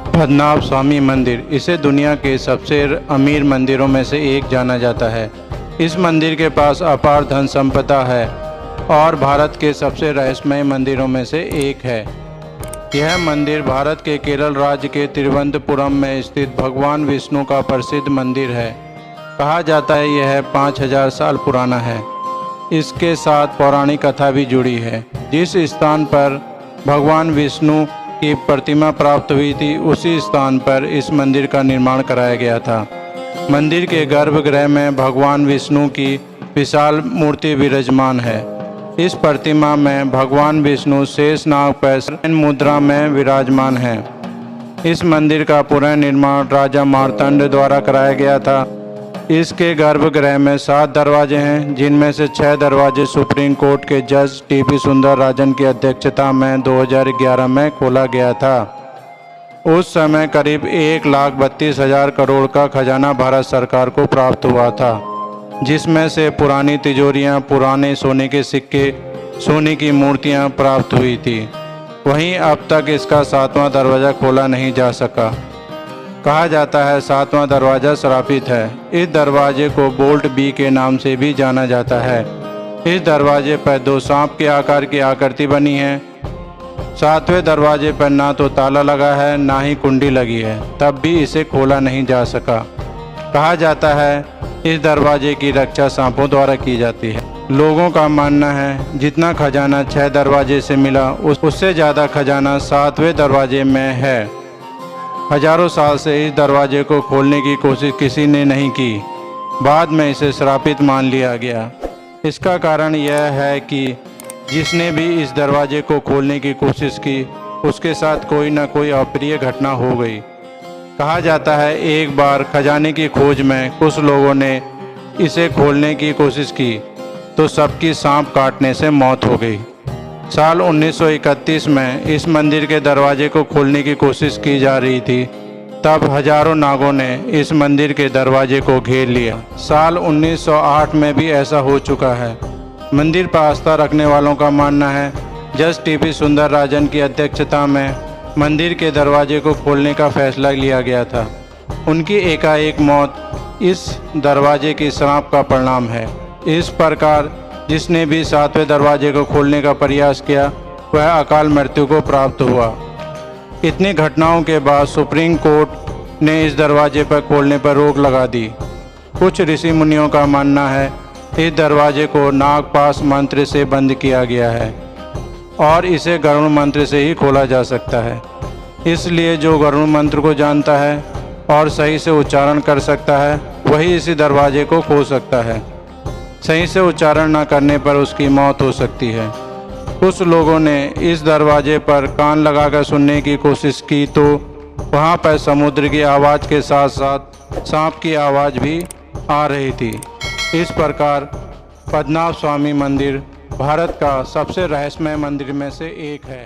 पद्मनाभ स्वामी मंदिर, इसे दुनिया के सबसे अमीर मंदिरों में से एक जाना जाता है। इस मंदिर के पास अपार धन संपदा है और भारत के सबसे रहस्यमय मंदिरों में से एक है। यह मंदिर भारत के केरल राज्य के तिरुवनंतपुरम में स्थित भगवान विष्णु का प्रसिद्ध मंदिर है। कहा जाता है यह 5000 साल पुराना है। इसके साथ पौराणिक कथा भी जुड़ी है। जिस स्थान पर भगवान विष्णु की प्रतिमा प्राप्त हुई थी, उसी स्थान पर इस मंदिर का निर्माण कराया गया था। मंदिर के गर्भगृह में भगवान विष्णु की विशाल मूर्ति विराजमान है। इस प्रतिमा में भगवान विष्णु शेष नाग पर शयन मुद्रा में विराजमान हैं। इस मंदिर का पुनर्निर्माण राजा मार्तंड द्वारा कराया गया था। इसके गर्भगृह में 7 दरवाजे हैं, जिनमें से 6 दरवाजे सुप्रीम कोर्ट के जज टीपी सुंदरराजन की अध्यक्षता में 2011 में खोला गया था। उस समय करीब 1,32,000 करोड़ का खजाना भारत सरकार को प्राप्त हुआ था, जिसमें से पुरानी तिजोरियां, पुराने सोने के सिक्के, सोने की मूर्तियां प्राप्त हुई थी। वहीं अब तक इसका 7वां दरवाज़ा खोला नहीं जा सका। कहा जाता है 7वां दरवाज़ा श्रापित है। इस दरवाजे को बोल्ट बी के नाम से भी जाना जाता है। इस दरवाजे पर 2 सांप के आकार की आकृति बनी है। 7वें दरवाजे पर ना तो ताला लगा है, ना ही कुंडी लगी है, तब भी इसे खोला नहीं जा सका। कहा जाता है इस दरवाजे की रक्षा सांपों द्वारा की जाती है। लोगों का मानना है जितना खजाना 6 दरवाजे से मिला, उससे ज़्यादा खजाना 7वें दरवाजे में है। हजारों साल से इस दरवाजे को खोलने की कोशिश किसी ने नहीं की। बाद में इसे श्रापित मान लिया गया। इसका कारण यह है कि जिसने भी इस दरवाजे को खोलने की कोशिश की, उसके साथ कोई न कोई अप्रिय घटना हो गई। कहा जाता है एक बार खजाने की खोज में कुछ लोगों ने इसे खोलने की कोशिश की तो सबकी सांप काटने से मौत हो गई। साल 1931 में इस मंदिर के दरवाजे को खोलने की कोशिश की जा रही थी। तब हजारों नागों ने इस मंदिर के दरवाजे को घेर लिया। साल 1908 में भी ऐसा हो चुका है। मंदिर पर आस्था रखने वालों का मानना है जज टीपी सुंदरराजन की अध्यक्षता में मंदिर के दरवाजे को खोलने का फैसला लिया गया था। उनकी एकाएक मौत इस दरवाजे की श्राप का परिणाम है। इस प्रकार जिसने भी 7वें दरवाजे को खोलने का प्रयास किया, वह अकाल मृत्यु को प्राप्त हुआ। इतनी घटनाओं के बाद सुप्रीम कोर्ट ने इस दरवाजे पर खोलने पर रोक लगा दी। कुछ ऋषि मुनियों का मानना है इस दरवाजे को नागपाश मंत्र से बंद किया गया है और इसे गरुड़ मंत्र से ही खोला जा सकता है। इसलिए जो गरुड़ मंत्र को जानता है और सही से उच्चारण कर सकता है, वही इसी दरवाजे को खोल सकता है। सही से उच्चारण न करने पर उसकी मौत हो सकती है। कुछ लोगों ने इस दरवाजे पर कान लगाकर सुनने की कोशिश की तो वहां पर समुद्र की आवाज़ के साथ साथ सांप की आवाज़ भी आ रही थी। इस प्रकार पद्मनाभ स्वामी मंदिर भारत का सबसे रहस्यमय मंदिर में से एक है।